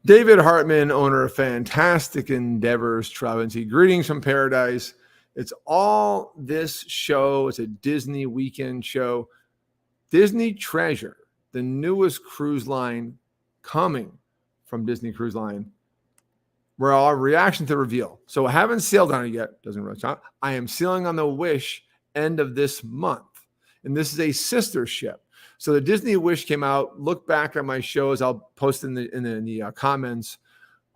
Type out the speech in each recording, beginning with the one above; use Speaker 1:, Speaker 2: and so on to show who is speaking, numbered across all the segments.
Speaker 1: David Hartman, owner of Fantastic Endeavors Travel Agency. Greetings from paradise. It's all this show. It's a Disney weekend show. Disney Treasure, the newest cruise line coming from Disney Cruise Line. We're all reaction to the reveal. So I haven't sailed on it yet. Doesn't rush out. I am sailing on the Wish end of this month. And this is a sister ship. So the Disney Wish came out. Look back at my shows. I'll post in the comments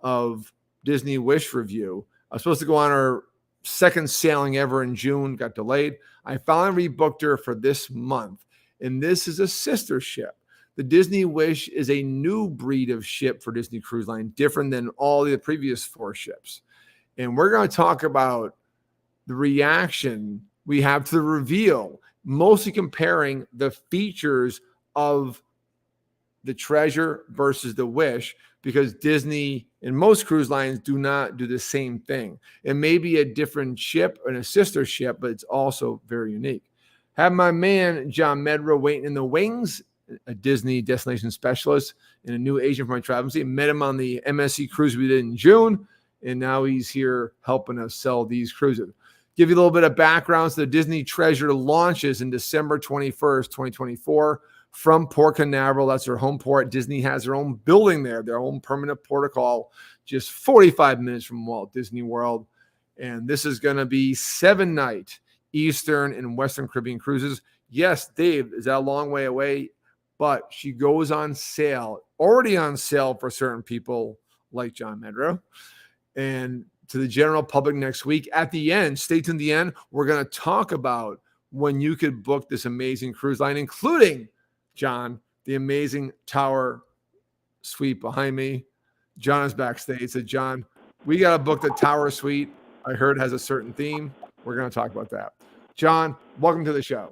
Speaker 1: of Disney Wish review. I was supposed to go on our second sailing ever in June. Got delayed. I finally rebooked her for this month. And this is a sister ship. The Disney Wish is a new breed of ship for Disney Cruise Line, different than all the previous 4 ships. And we're going to talk about the reaction we have to the reveal, mostly comparing the features of the Treasure versus the Wish, because Disney and most cruise lines do not do the same thing. It may be a different ship and a sister ship, but it's also very unique. Have my man, John Medra, waiting in the wings, a Disney destination specialist and a new agent for my travel agency. Met him on the MSC cruise we did in June, and now he's here helping us sell these cruises. Give you a little bit of background. So the Disney Treasure launches in December 21st, 2024 from Port Canaveral. That's their home port. Disney has their own building there, their own permanent protocol, just 45 minutes from Walt Disney World. And this is going to be 7-night Eastern and Western Caribbean cruises. Yes, Dave, is that a long way away? But she goes on sale, already on sale for certain people like John Medra, and to the general public next week. At the end, stay tuned to the end. We're going to talk about when you could book this amazing cruise line, including, John, the amazing Tower Suite behind me. John is backstage. Said, John, we got to book the Tower Suite. I heard it has a certain theme. We're going to talk about that. John, welcome to the show.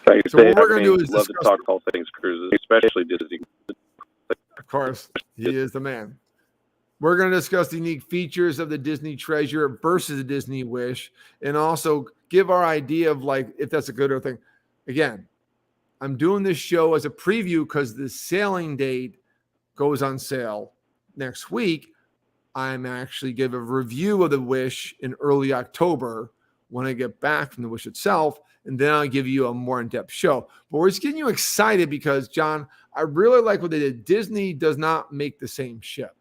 Speaker 2: Thanks,
Speaker 1: so
Speaker 2: Dave.
Speaker 1: What we're going to do is
Speaker 2: love to talk all things cruises, especially Disney.
Speaker 1: Of course, he is the man. We're going to discuss the unique features of the Disney Treasure versus the Disney Wish, and also give our idea of like if that's a good or thing. Again, I'm doing this show as a preview because the sailing date goes on sale next week. I'm actually give a review of the Wish in early October when I get back from the Wish itself, and then I'll give you a more in-depth show. But we're just getting you excited because, John, I really like what they did. Disney does not make the same ship.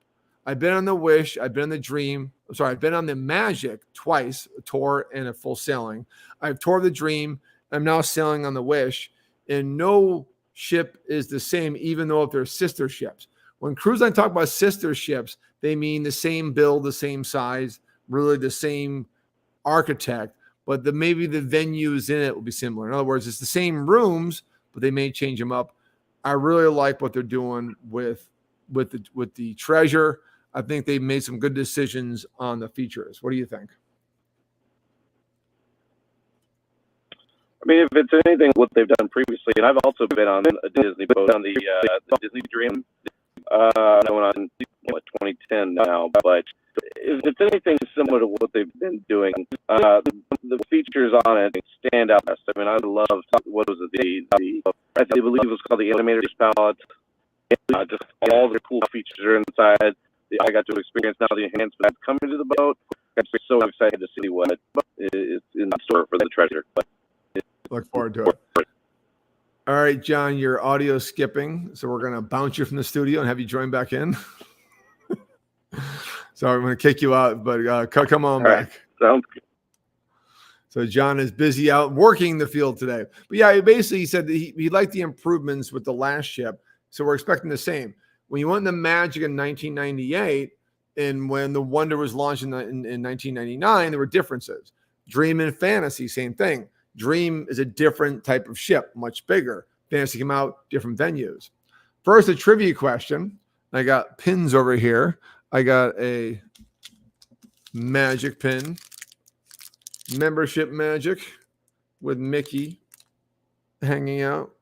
Speaker 1: I've been on the Wish. I've been on the Dream. I've been on the Magic twice, a tour and a full sailing. I've toured the Dream. I'm now sailing on the Wish. And no ship is the same, even though if they're sister ships. When cruise line talk about sister ships, they mean the same build, the same size, really the same architect, but maybe the venues in it will be similar. In other words, it's the same rooms, but they may change them up. I really like what they're doing with the Treasure. I think they made some good decisions on the features. What do you think?
Speaker 2: I mean, if it's anything what they've done previously, and I've also been on a Disney boat on the Disney Dream, going on 2010 now. But if it's anything similar to what they've been doing, the features on it stand out best. I mean, I loved what was it, I believe it was called the Animator's Palette. Just all the cool features are inside. I got to experience now the enhancements coming to the boat. I'm so excited to see what is in store for the Treasure.
Speaker 1: Look forward to it. All right, John, your audio skipping, so we're going to bounce you from the studio and have you join back in. So I'm going to kick you out, but come on back.
Speaker 2: Right. Sounds good.
Speaker 1: So John is busy out working the field today. But yeah, he said that he liked the improvements with the last ship. So we're expecting the same. When you went in the Magic in 1998 and when the Wonder was launched in 1999, there were differences. Dream and Fantasy, same thing. Dream is a different type of ship, much bigger. Fantasy came out, different venues. First, a trivia question. I got pins over here. I got a Magic pin. Membership Magic with Mickey hanging out.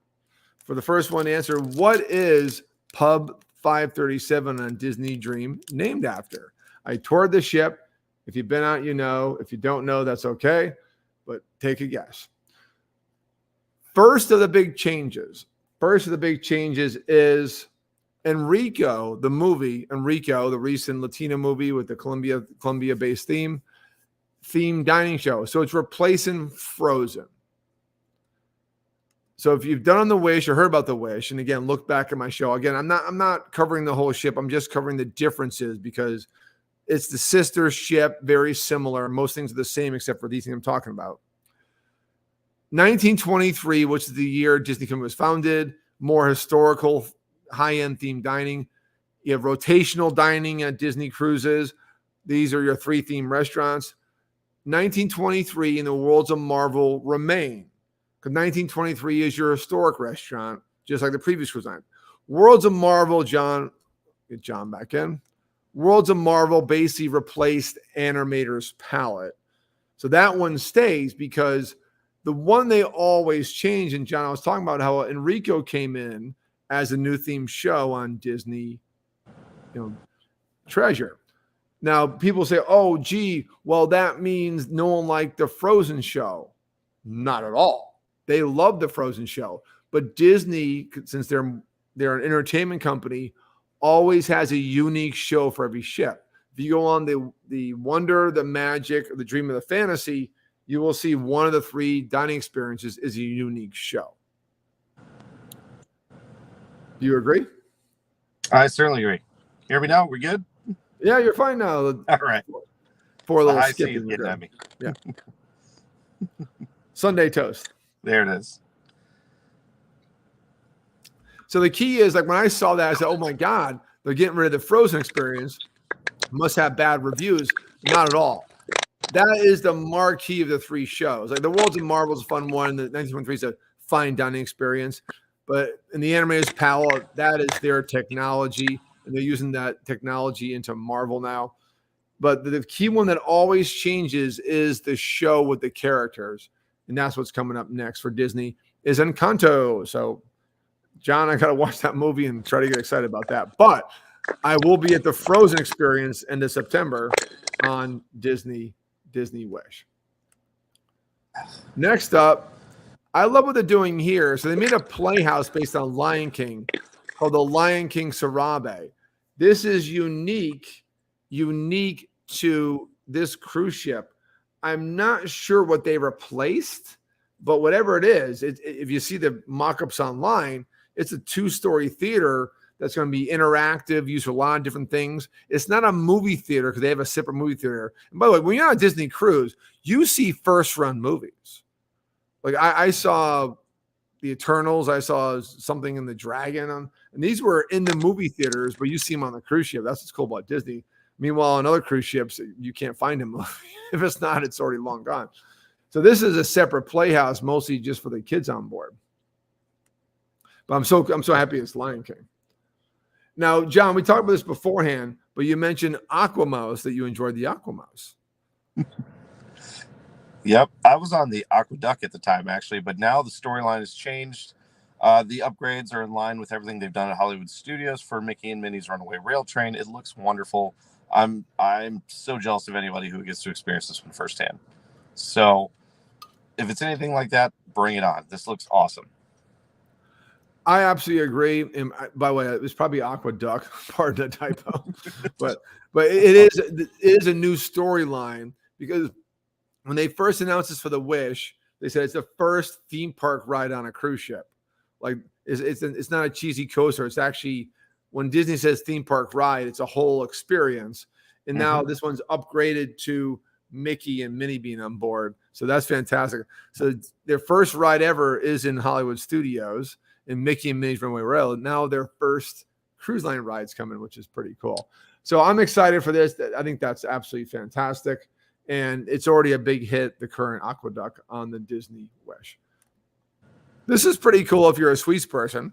Speaker 1: For the first one to answer, what is Pub 537 on Disney Dream named after? I toured the ship. If you've been out, you know. If you don't know, that's okay. But take a guess. First of the big changes. First of the big changes is Enrico, the movie, Enrico, the recent Latino movie with the Colombia-based theme dining show. So it's replacing Frozen. So if you've done The Wish or heard about The Wish, and again, look back at my show. Again, I'm not covering the whole ship. I'm just covering the differences because it's the sister ship, very similar. Most things are the same except for these things I'm talking about. 1923, which is the year Disney Company was founded, more historical, high-end themed dining. You have rotational dining at Disney Cruises. These are your 3 theme restaurants. 1923 and the Worlds of Marvel remain. Because 1923 is your historic restaurant, just like the previous cruise line. Worlds of Marvel, John, get John back in. Worlds of Marvel basically replaced Animator's Palette. So that one stays because the one they always change, and John, I was talking about how Enrico came in as a new theme show on Disney, Treasure. Now, people say, oh, gee, well, that means no one liked the Frozen show. Not at all. They love the Frozen show. But Disney, since they're an entertainment company, always has a unique show for every ship. If you go on the Wonder, the Magic, or the Dream of the Fantasy, you will see one of the 3 dining experiences is a unique show. Do you agree?
Speaker 3: I certainly agree. Hear me now? We're good?
Speaker 1: Yeah, you're fine now.
Speaker 3: All right.
Speaker 1: 4 little
Speaker 3: I see
Speaker 1: skipping.
Speaker 3: you getting at me.
Speaker 1: Yeah. Sunday toast.
Speaker 3: There it is.
Speaker 1: So the key is, like, when I saw that, I said, oh my God, they're getting rid of the Frozen experience. Must have bad reviews. Not at all. That is the marquee of the 3 shows. Like the Worlds of Marvel is a fun one. The 1923 is a fine dining experience. But in the Animator's Palette, that is their technology. And they're using that technology into Marvel now. But the key one that always changes is the show with the characters. And that's what's coming up next for Disney is Encanto. So, John, I got to watch that movie and try to get excited about that. But I will be at the Frozen experience end of September on Disney Wish. Next up, I love what they're doing here. So they made a playhouse based on Lion King called the Lion King Sarabe. This is unique to this cruise ship. I'm not sure what they replaced, but whatever it is, if you see the mock-ups online, it's a 2-story theater that's going to be interactive, use a lot of different things. It's not a movie theater because they have a separate movie theater. And by the way, when you're on a Disney cruise, you see first-run movies. Like I saw the Eternals, I saw something in the Dragon, and these were in the movie theaters, but you see them on the cruise ship. That's what's cool about Disney. Meanwhile, on other cruise ships, you can't find them. If it's not, it's already long gone. So this is a separate playhouse, mostly just for the kids on board. But I'm so happy it's Lion King. Now, John, we talked about this beforehand, but you mentioned Aquamouse, that you enjoyed the Aquamouse.
Speaker 3: Yep, I was on the Aqueduct at the time, actually, but now the storyline has changed. The upgrades are in line with everything they've done at Hollywood Studios for Mickey and Minnie's Runaway Rail Train. It looks wonderful. I'm so jealous of anybody who gets to experience this one firsthand. So if it's anything like that, bring it on. This looks awesome.
Speaker 1: I absolutely agree. And by the way, it was probably Aqueduct, pardon the typo. but it is a new storyline because when they first announced this for the Wish, they said it's the first theme park ride on a cruise ship. Like it's not a cheesy coaster. It's actually, when Disney says theme park ride, it's a whole experience. And now this one's upgraded to Mickey and Minnie being on board. So that's fantastic. So their first ride ever is in Hollywood Studios in Mickey and Minnie's Runaway Rail. Now their first cruise line ride's coming, which is pretty cool. So I'm excited for this. I think that's absolutely fantastic. And it's already a big hit, the current Aqueduct on the Disney Wish. This is pretty cool if you're a sweets person.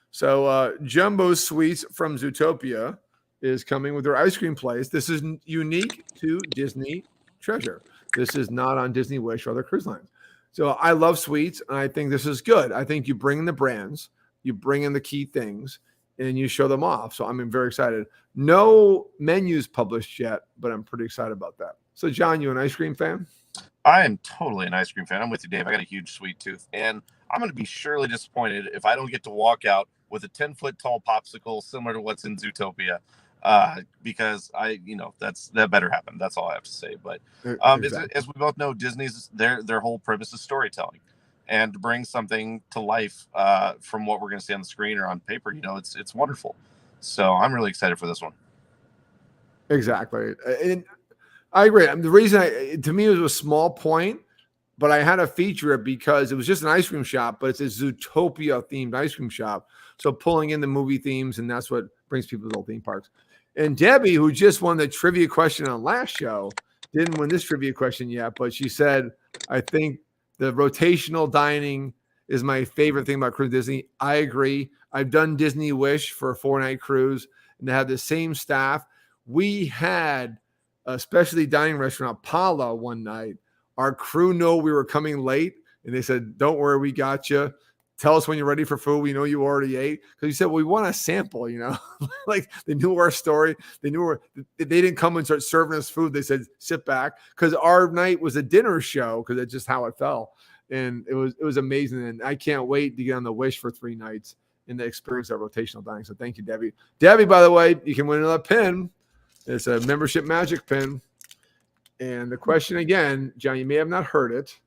Speaker 1: So Jumbo Sweets from Zootopia is coming with their ice cream place. This is unique to Disney Treasure. This is not on Disney Wish or other cruise lines. So I love sweets, and I think this is good. I think you bring in the brands, you bring in the key things, and you show them off. So I'm very excited. No menus published yet, but I'm pretty excited about that. So John, you an ice cream fan?
Speaker 3: I am totally an ice cream fan. I'm with you, Dave. I got a huge sweet tooth, and I'm going to be surely disappointed if I don't get to walk out with a 10-foot tall popsicle similar to what's in Zootopia, because that better happen. That's all I have to say. But
Speaker 1: Exactly.
Speaker 3: as we both know, Disney's their whole purpose is storytelling, and to bring something to life from what we're going to see on the screen or on paper, it's wonderful. So I'm really excited for this one.
Speaker 1: Exactly. And I agree. The reason to me, it was a small point, but I had to feature it because it was just an ice cream shop, but it's a Zootopia themed ice cream shop. So pulling in the movie themes, and that's what brings people to the theme parks. And Debbie, who just won the trivia question on last show, didn't win this trivia question yet, but she said, I think the rotational dining is my favorite thing about Cruise Disney. I agree. I've done Disney Wish for a 4-night cruise, and they have the same staff. We had a specialty dining restaurant, Paula, one night. Our crew know we were coming late, and they said, don't worry, we got you. Tell us when you're ready for food. We know you already ate. Because you said, well, we want a sample, like they knew our story. They they didn't come and start serving us food. They said, sit back. Because our night was a dinner show, because that's just how it fell. And it was amazing. And I can't wait to get on the Wish for 3 nights and to experience that rotational dining. So thank you, Debbie. Debbie, by the way, you can win another pin. It's a membership magic pin. And the question again, John, you may have not heard it.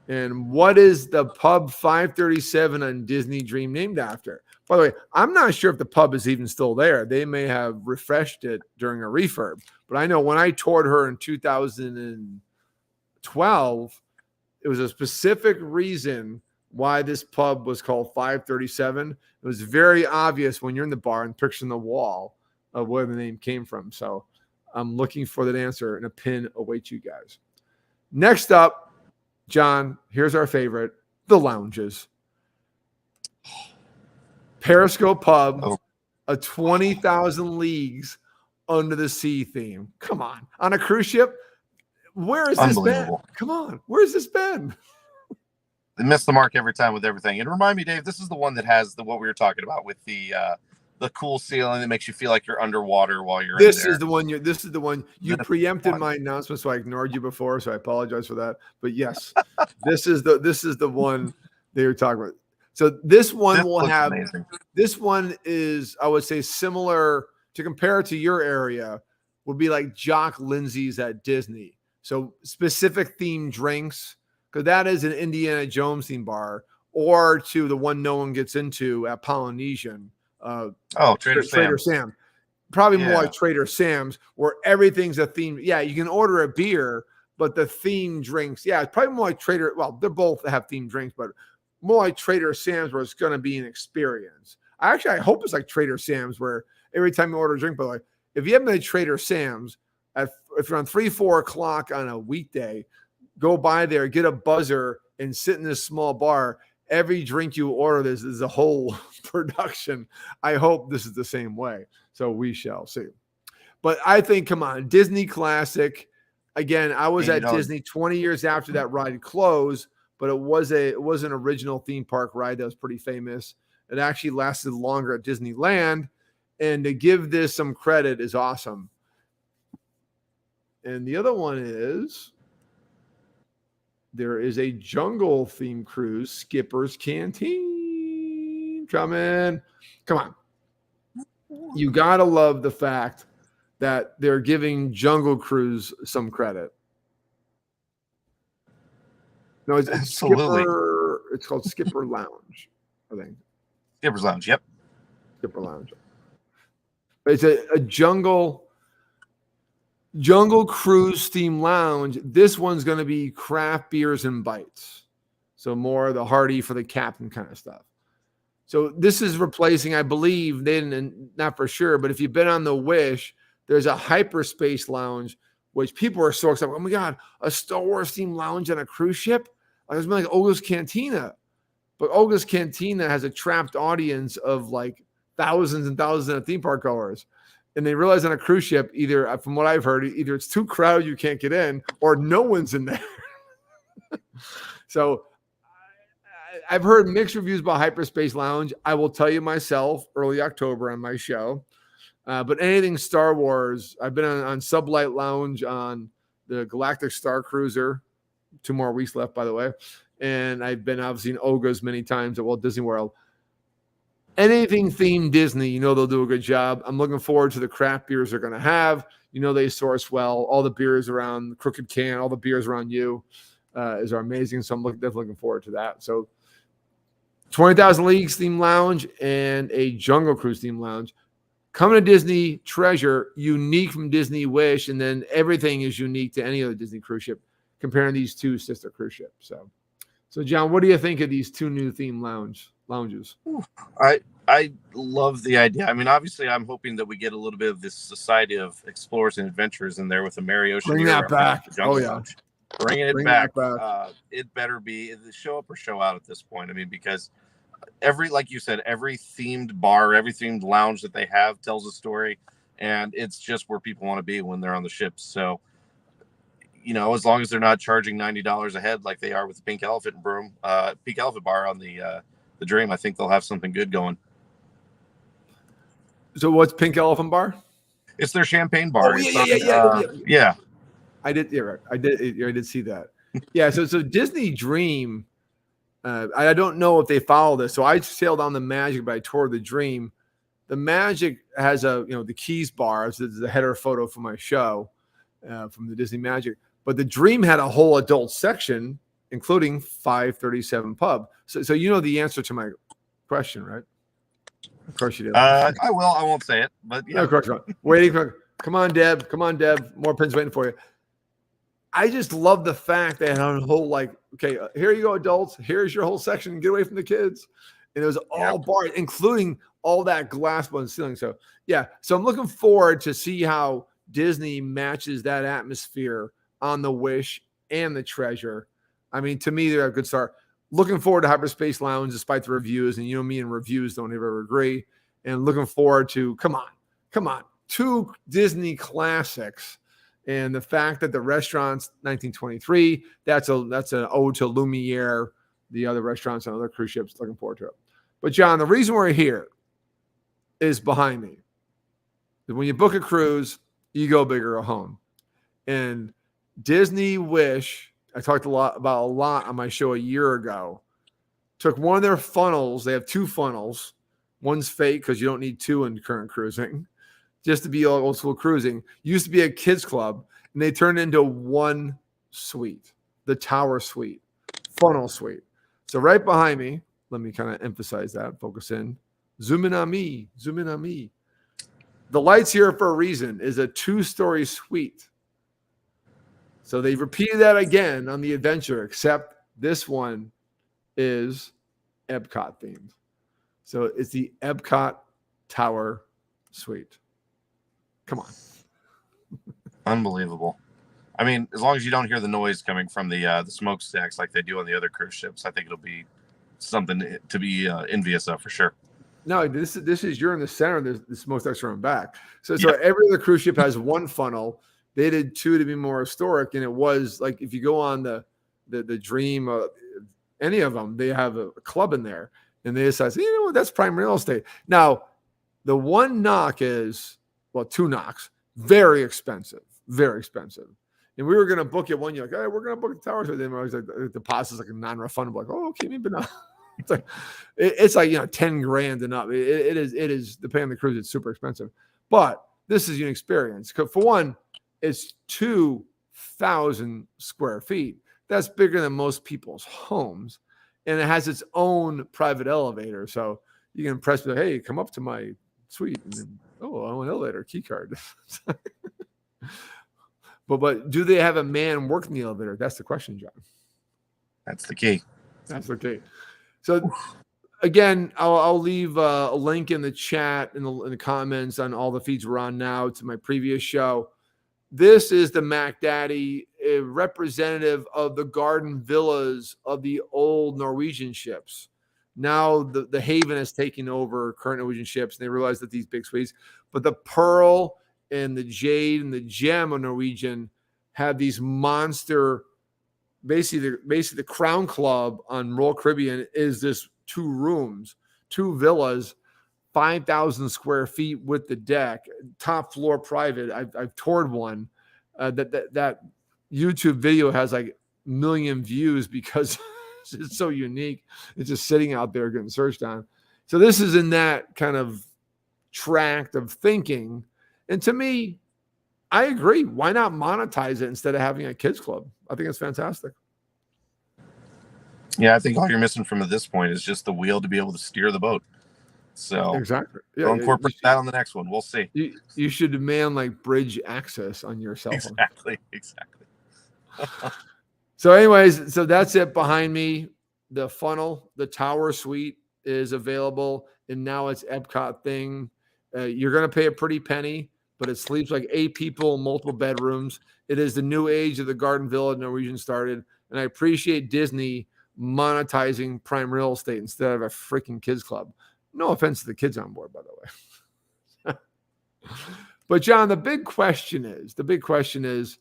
Speaker 1: And what is the pub 537 on Disney Dream named after? By the way, I'm not sure if the pub is even still there. They may have refreshed it during a refurb. But I know when I toured her in 2012, it was a specific reason why this pub was called 537. It was very obvious when you're in the bar and picturing the wall of where the name came from. So I'm looking for that answer, and a pin awaits you guys. Next up, John, here's our favorite, the lounges. Periscope Pub, a 20,000 Leagues Under the Sea theme. Come on. On a cruise ship? Where is this been? Come on. Where's this been?
Speaker 3: They miss the mark every time with everything. And remind me, Dave, this is the one that has what we were talking about with the cool ceiling that makes you feel like you're underwater while you're in there. This is
Speaker 1: the one you preempted my announcement, so I ignored you before, so I apologize for that. But yes, this is the one they were talking about. So this one amazing. This one is, I would say, similar to compare it to your area, would be like Jock Lindsay's at Disney. So specific themed drinks, because that is an Indiana Jones themed bar, or to the one no one gets into at Polynesian.
Speaker 3: Trader
Speaker 1: Sam. Probably more like Trader Sam's, where everything's a theme. Yeah, you can order a beer, but the themed drinks, it's probably more like Trader. Well, they both have themed drinks, but more like Trader Sam's, where it's going to be an experience. I hope it's like Trader Sam's, where every time you order a drink, but like if you haven't been to Trader Sam's, if you're on 3-4 o'clock on a weekday, go by there, get a buzzer, and sit in this small bar. Every drink you order, this is a whole production. I hope this is the same way. So we shall see. But I think, come on, Disney classic. Again, I was at Disney 20 years after that ride closed, but it was an original theme park ride that was pretty famous. It actually lasted longer at Disneyland. And to give this some credit is awesome. And the other one is, there is a jungle themed cruise, Skipper's Canteen. Come on. You got to love the fact that they're giving Jungle Cruise some credit. No, it's
Speaker 3: absolutely.
Speaker 1: It's called Skipper Lounge, I think.
Speaker 3: Skipper's Lounge, yep.
Speaker 1: Skipper Lounge. It's a jungle cruise theme lounge. This one's going to be craft beers and bites. So more the hearty for the captain kind of stuff. So this is replacing, I believe, not for sure, but if you've been on the Wish, there's a hyperspace lounge, which people are so excited. Oh my God, a Star Wars themed lounge on a cruise ship? Like, it's like Olga's Cantina. But Olga's Cantina has a trapped audience of like thousands and thousands of theme park goers. And they realize on a cruise ship, either, from what I've heard, either it's too crowded, you can't get in, or no one's in there. So I've heard mixed reviews about Hyperspace Lounge. I will tell you myself, early October on my show. But anything Star Wars, I've been on Sublight Lounge on the Galactic Star Cruiser. 2 more weeks left, by the way. and I've been obviously in Oga's many times at Walt Disney World. Anything themed Disney, you know they'll do a good job. I'm looking forward to the craft beers they're going to have. You know they source well. All the beers around the Crooked Can, all the beers around you are amazing. So I'm definitely looking forward to that. So 20,000 Leagues theme lounge and a Jungle Cruise theme lounge. Coming to Disney Treasure, unique from Disney Wish, and then everything is unique to any other Disney cruise ship, comparing these two sister cruise ships. So John, what do you think of these two new theme lounges?
Speaker 3: I love the idea. I mean, obviously, I'm hoping that we get a little bit of this Society of Explorers and Adventurers in there with the Mary Ocean.
Speaker 1: Bring that back.
Speaker 3: Oh yeah, bringing it back.
Speaker 1: Back.
Speaker 3: It better be the show up or show out at this point. I mean, because like you said, every themed bar, every themed lounge that they have tells a story, and it's just where people want to be when they're on the ships. So, you know, as long as they're not charging $90 a head like they are with the Pink Elephant Bar on the Dream, I think they'll have something good going.
Speaker 1: So what's Pink Elephant Bar?
Speaker 3: It's their champagne bar.
Speaker 1: Oh,
Speaker 3: yeah.
Speaker 1: I did. Yeah, right. I did see that. Yeah. So Disney Dream. I don't know if they follow this. So I sailed on the Magic, but I toured the Dream. The Magic has the Keys bar. This is the header photo for my show from the Disney Magic. But the Dream had a whole adult section, including 537 Pub. So you know the answer to my question, right? Of course you do.
Speaker 3: I will. I won't say it, but yeah.
Speaker 1: No, of course not. Waiting. Come on, Deb. More pins waiting for you. I just love the fact they had a whole okay, here you go, adults. Here's your whole section. Get away from the kids. And it was all bars, including all that glass on the ceiling. So yeah. So I'm looking forward to see how Disney matches that atmosphere on the Wish and the Treasure. I mean, to me, they're a good start. Looking forward to Hyperspace Lounge, despite the reviews, and me and reviews don't ever agree. And looking forward to come on, two Disney classics, and the fact that the restaurant's 1923. That's an ode to Lumiere, the other restaurants on other cruise ships. Looking forward to it. But John, the reason we're here is behind me. When you book a cruise, you go big or home, and Disney Wish. I talked a lot on my show a year ago. Took one of their funnels. They have two funnels. One's fake because you don't need two in current cruising, just to be old school cruising. Used to be a kids club, and they turned into one suite, the Tower Suite, funnel suite. So right behind me, let me kind of emphasize that, focus in, zoom in on me. The lights here for a reason is a 2-story suite. So they repeated that again on the Adventure, except this one is Epcot themed. So it's the Epcot Tower Suite. Come on.
Speaker 3: Unbelievable. I mean, as long as you don't hear the noise coming from the smokestacks like they do on the other cruise ships, I think it'll be something to be envious of for sure.
Speaker 1: No, this is you're in the center. The smokestacks are on back. So every other cruise ship has one funnel. They did two to be more historic, and it was like if you go on the Dream, any of them, they have a club in there, and they decide, you know what, that's prime real estate. Now, the one knock is, two knocks, very expensive. And we were going to book it one year, like, hey, we're going to book the Towers with them. I was like, the deposit's like a non-refundable. Like, oh, okay, maybe not. It's like $10,000 and up. It is depending on the cruise, it's super expensive. But this is an experience. For one, it's 2,000 square feet. That's bigger than most people's homes. And it has its own private elevator. So you can press, hey, come up to my suite. And then, I want an elevator, key card. But do they have a man working the elevator? That's the question, John.
Speaker 3: That's the key.
Speaker 1: So again, I'll leave a link in the chat in the comments on all the feeds we're on now to my previous show. This is the Mac Daddy, a representative of the garden villas of the old Norwegian ships. Now the Haven is taking over current Norwegian ships, and they realize that these big suites, but the Pearl and the Jade and the Gem of Norwegian have these monster. Basically the Crown Club on Royal Caribbean is this 2 rooms, 2 villas, 5,000 square feet with the deck, top floor private. I've toured one. That YouTube video has like 1 million views because It's so unique. It's just sitting out there getting searched on. So this is in that kind of tract of thinking. And to me, I agree. Why not monetize it instead of having a kids club? I think it's fantastic.
Speaker 3: Yeah, I think all you're missing from this point is just the wheel to be able to steer the boat. So
Speaker 1: exactly.
Speaker 3: We'll incorporate that on the next one. We'll see.
Speaker 1: You should demand like bridge access on your cell phone.
Speaker 3: Exactly.
Speaker 1: So anyways, so that's it behind me. The funnel, the tower suite is available, and now it's Epcot thing. You're going to pay a pretty penny, but it sleeps like 8 people, multiple bedrooms. It is the new age of the Garden Villa Norwegian started, and I appreciate Disney monetizing prime real estate instead of a freaking kids club. No offense to the kids on board, by the way. But John, the big question is,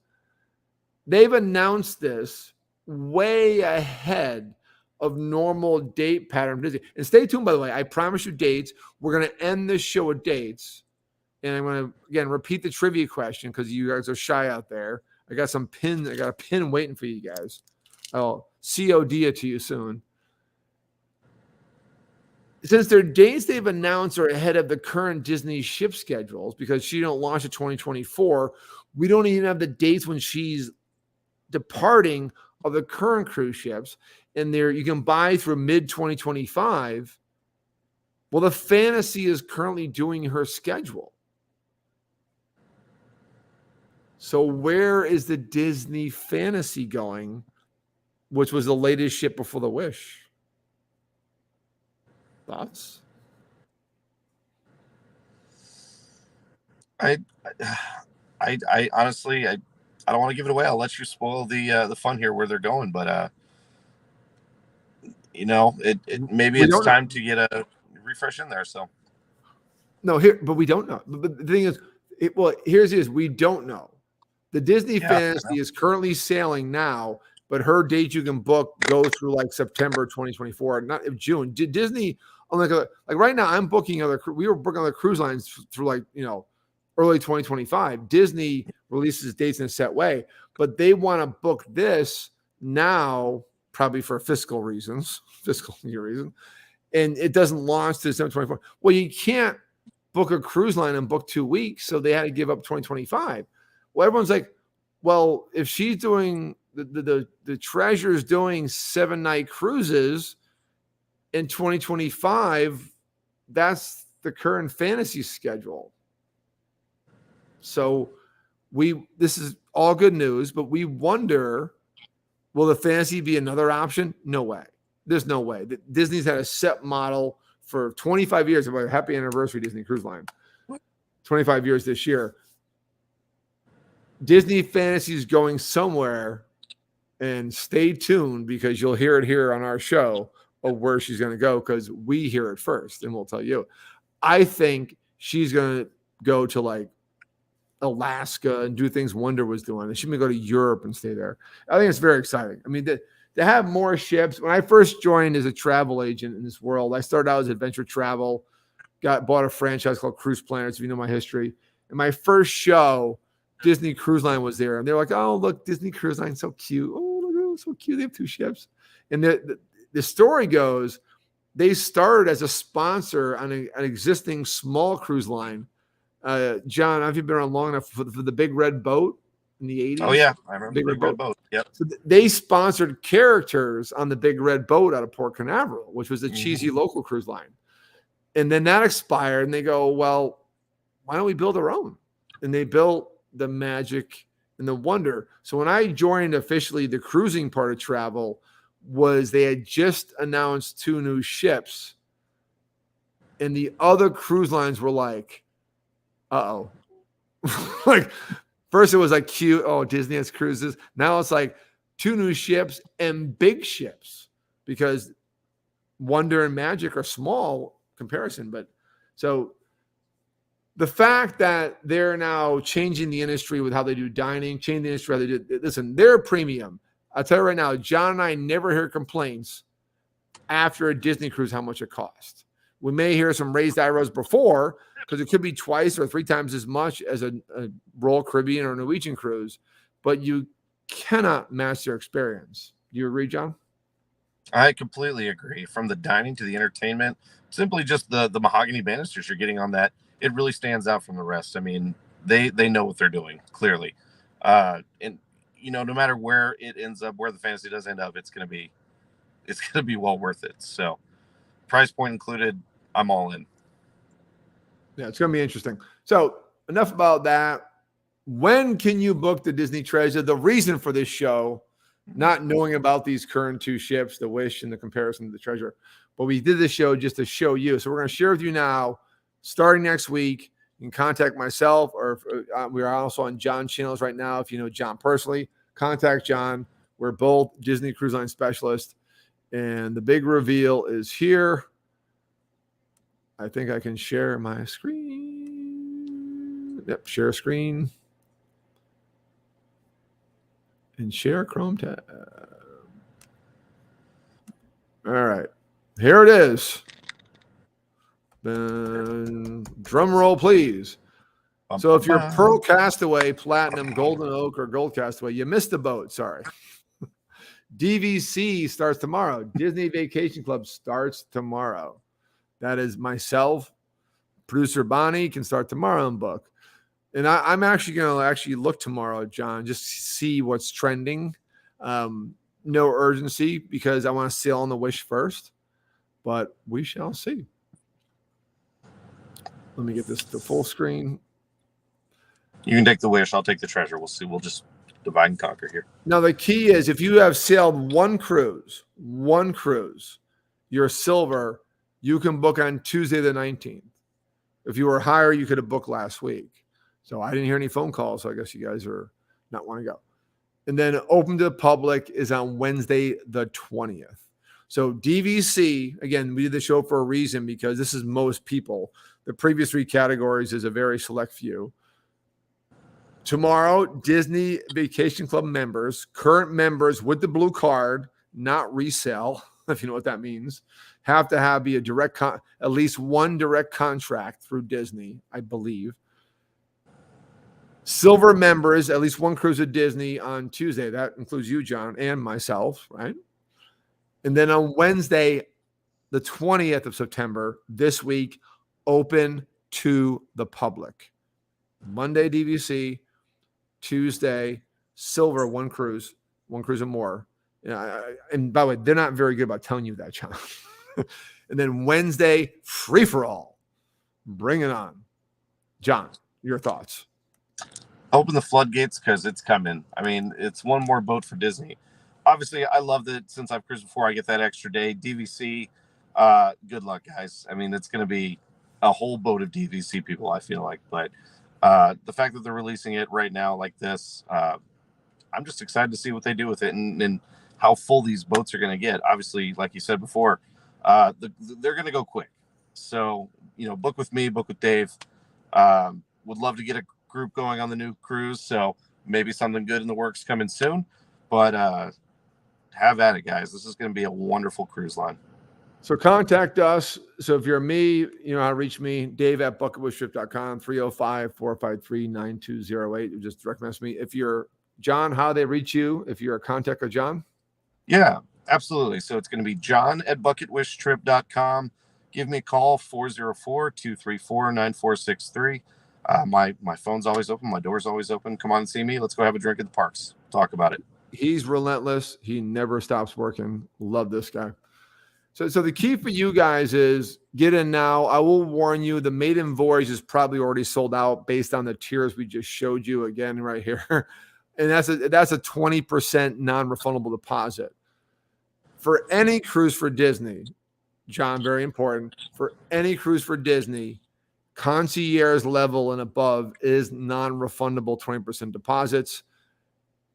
Speaker 1: they've announced this way ahead of normal date pattern Disney. And stay tuned, by the way. I promise you dates. We're going to end this show with dates. And I'm going to, again, repeat the trivia question because you guys are shy out there. I got some pins. I got a pin waiting for you guys. I'll COD it to you soon. Since their dates they've announced are ahead of the current Disney ship schedules, because she don't launch in 2024, we don't even have the dates when she's departing of the current cruise ships, and there you can buy through mid-2025. Well, the Fantasy is currently doing her schedule. So where is the Disney Fantasy going, which was the latest ship before the Wish? Thoughts?
Speaker 3: I honestly, I don't want to give it away. I'll let you spoil the fun here where they're going, but maybe it's time to get a refresh in there. So
Speaker 1: no, but we don't know. But the thing is, here's we don't know. The Disney Fantasy is currently sailing now, but her date you can book goes through like September 2024, not June. Disney, like right now, I'm booking we were booking other cruise lines through early 2025. Disney releases dates in a set way, but they want to book this now, probably for fiscal year reason, and it doesn't launch to December 24. Well, you can't book a cruise line and book 2 weeks, so they had to give up 2025. Well, everyone's like, well, if she's doing the Treasure's doing 7-night cruises in 2025, that's the current Fantasy schedule. So this is all good news, but we wonder, will the Fantasy be another option? No way. There's no way. Disney's had a set model for 25 years. Happy anniversary, Disney Cruise Line. 25 years this year. Disney Fantasy is going somewhere, and stay tuned because you'll hear it here on our show of where she's going to go, because we hear it first and we'll tell you. I think she's going to go to Alaska and do things Wonder was doing. And she's going to go to Europe and stay there. I think it's very exciting. I mean, to have more ships. When I first joined as a travel agent in this world, I started out as adventure travel, bought a franchise called Cruise Planets, if you know my history. And my first show, Disney Cruise Line was there. And they're like, oh, look, Disney Cruise Line, so cute. Oh, look, so cute. They have 2 ships. And the story goes, they started as a sponsor on an existing small cruise line. John, have you been around long enough for the Big Red Boat in the 80s?
Speaker 3: Oh, yeah. I remember Big Red Boat. Yep. So
Speaker 1: they sponsored characters on the Big Red Boat out of Port Canaveral, which was a cheesy local cruise line. And then that expired, and they go, well, why don't we build our own? And they built the magic and the wonder. So when I joined officially the cruising part of travel, they had just announced 2 new ships, and the other cruise lines were like, uh-oh. First it was like cute. Oh, Disney has cruises. Now it's like 2 new ships and big ships, because Wonder and Magic are small comparison. But so the fact that they're now changing the industry with how they do dining, changing the industry how they do, listen, they're premium. I'll tell you right now, John and I never hear complaints after a Disney cruise how much it costs. We may hear some raised eyebrows before, because it could be twice or 3 times as much as a Royal Caribbean or Norwegian cruise, but you cannot match their experience. Do you agree, John?
Speaker 3: I completely agree. From the dining to the entertainment, simply just the mahogany banisters you're getting on that, it really stands out from the rest. I mean, they know what they're doing clearly, and no matter where it ends up, where the fantasy does end up, it's gonna be well worth it. So, price point included, I'm all in.
Speaker 1: Yeah, it's going to be interesting. So, enough about that. When can you book the Disney Treasure? The reason for this show, not knowing about these current two ships, the Wish and the comparison to the Treasure, but we did this show just to show you. So, we're going to share with you now, starting next week. You can contact myself, or we are also on John's channels right now. If you know John personally, contact John. We're both Disney Cruise Line specialists. And the big reveal is here. I think I can share my screen. Yep, share screen. And share Chrome tab. All right. Here it is. Drum roll, please. So if you're Pearl Castaway, Platinum, Golden Oak, or Gold Castaway, you missed the boat. Sorry. DVC starts tomorrow. Disney Vacation Club starts tomorrow. That is myself. Producer Bonnie can start tomorrow and book. And I'm actually going to look tomorrow, John, just see what's trending. No urgency because I want to sail on the Wish first. But we shall see. Let me get this to full screen.
Speaker 3: You can take the Wish. I'll take the Treasure. We'll see. We'll just divide and conquer here.
Speaker 1: Now, the key is if you have sailed one cruise, you're silver, you can book on Tuesday the 19th. If you were higher, you could have booked last week. So I didn't hear any phone calls, so I guess you guys are not want to go. And then open to the public is on Wednesday the 20th. So DVC, again, we did the show for a reason because this is most people. The previous three categories is a very select few. Tomorrow, Disney Vacation Club members, current members with the blue card, not resale, if you know what that means, have to be a direct, at least one direct contract through Disney, I believe. Silver members, at least one cruise at Disney on Tuesday. That includes you, John, and myself, right? And then on Wednesday, the 20th of September, this week, open to the public. Monday, DVC. Tuesday, silver, one cruise or more. And by the way, they're not very good about telling you that, John. And then Wednesday, free for all. Bring it on. John, your thoughts.
Speaker 3: Open the floodgates because it's coming. I mean, it's one more boat for Disney. Obviously, I love that since I've cruised before, I get that extra day. DVC, good luck, guys. I mean, it's going to be a whole boat of DVC people, I feel like. But the fact that they're releasing it right now like this, I'm just excited to see what they do with it and how full these boats are going to get. Obviously, like you said before, they're going to go quick. So, book with me, book with Dave. Would love to get a group going on the new cruise. So maybe something good in the works coming soon. But have at it, guys. This is going to be a wonderful cruise line.
Speaker 1: So contact us. So if you're me, you know how to reach me, Dave@bucketwishtrip.com, 305-453-9208. Just direct message me. If you're John, how they reach you? If you're a contact of John?
Speaker 3: Yeah, absolutely. So it's going to be John@bucketwishtrip.com. Give me a call, 404-234-9463. My phone's always open. My door's always open. Come on and see me. Let's go have a drink at the parks. Talk about it.
Speaker 1: He's relentless. He never stops working. Love this guy. So the key for you guys is get in now. I will warn you, the maiden voyage is probably already sold out based on the tiers we just showed you again right here. And that's a 20% non-refundable deposit. For any cruise for Disney, John, very important, for any cruise for Disney, concierge level and above is non-refundable 20% deposits.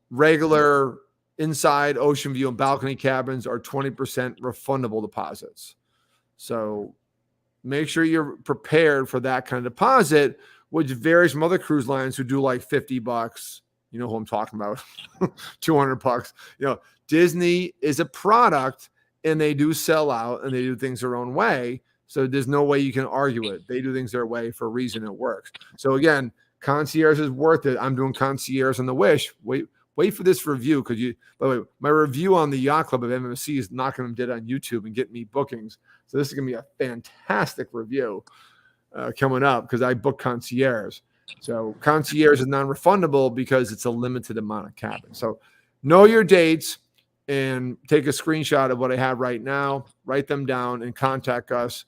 Speaker 1: Regular inside ocean view and balcony cabins are 20% refundable deposits. So make sure you're prepared for that kind of deposit, which varies from other cruise lines who do like $50. You know who I'm talking about, $200. Disney is a product and they do sell out and they do things their own way. So there's no way you can argue it. They do things their way for a reason. It works. So again, concierge is worth it. I'm doing concierge on the Wish. Wait wait for this review because by the way, my review on the Yacht Club of MMC is knocking them dead on YouTube and getting me bookings. So this is going to be a fantastic review coming up because I book concierge. So concierge is non-refundable because it's a limited amount of cabins. So know your dates and take a screenshot of what I have right now, write them down and contact us.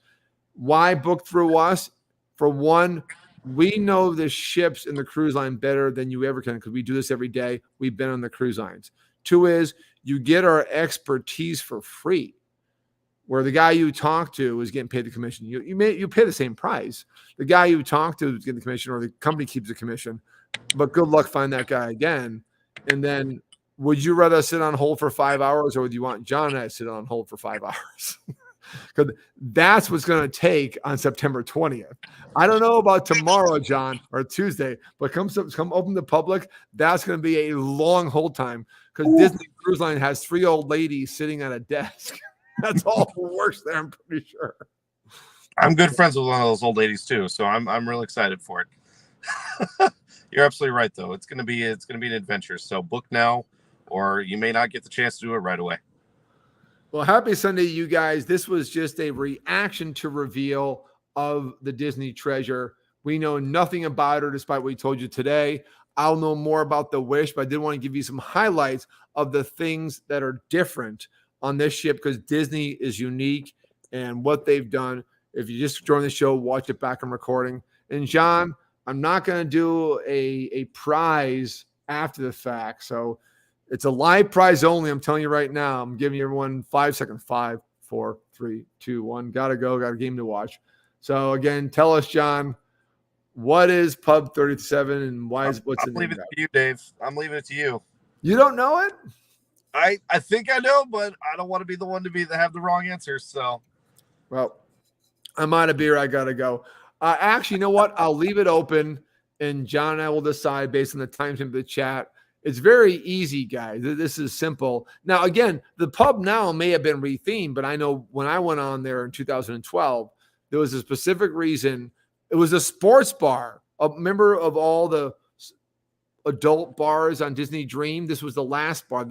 Speaker 1: Why book through us? For one, we know the ships and the cruise line better than you ever can because we do this every day. We've been on the cruise lines. Two is you get our expertise for free, where the guy you talk to is getting paid the commission. You pay the same price. The guy you talk to is getting the commission, or the company keeps the commission. But good luck finding that guy again. And then, would you rather sit on hold for 5 hours, or would you want John and I to sit on hold for 5 hours? Because that's what's going to take on September 20th. I don't know about tomorrow, John, or Tuesday, but come open the public, that's going to be a long hold time because Disney Cruise Line has 3 old ladies sitting at a desk. That's all who works there, I'm pretty sure.
Speaker 3: I'm good friends with one of those old ladies too, so I'm real excited for it. You're absolutely right, though. It's gonna be an adventure. So book now, or you may not get the chance to do it right away.
Speaker 1: Well, happy Sunday, you guys. This was just a reaction to reveal of the Disney Treasure. We know nothing about her, despite what we told you today. I'll know more about the Wish, but I did want to give you some highlights of the things that are different on this ship because Disney is unique and what they've done. If you just join the show, watch it back in recording. And John, I'm not going to do a prize after the fact. So it's a live prize only. I'm telling you right now. I'm giving everyone 5 seconds. 5, 4, 3, 2, 1. Gotta go. Got a game to watch. So again, tell us, John, what is Pub 37 and what's the name?
Speaker 3: I'm leaving it to you, Dave. I'm leaving it to you.
Speaker 1: You don't know it?
Speaker 3: I think I know, but I don't want to be the one to have the wrong answer. So,
Speaker 1: well, I'm out of beer. I gotta go. Actually, you know what? I'll leave it open, and John and I will decide based on the timestamp of the chat. It's very easy, guys. This is simple. Now, again, the pub now may have been rethemed, but I know when I went on there in 2012, there was a specific reason. It was a sports bar. A member of all the adult bars on Disney Dream, this was the last bar.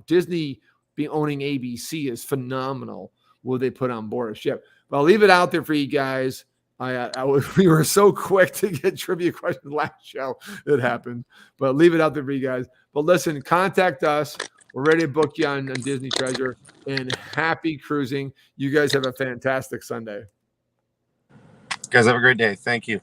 Speaker 1: Disney owning ABC is phenomenal. What they put on board a ship. But I'll leave it out there for you guys. We were so quick to get trivia questions last show. It happened. But leave it out there for you guys. But listen, contact us. We're ready to book you on Disney Treasure. And happy cruising. You guys have a fantastic Sunday.
Speaker 3: Guys, have a great day. Thank you.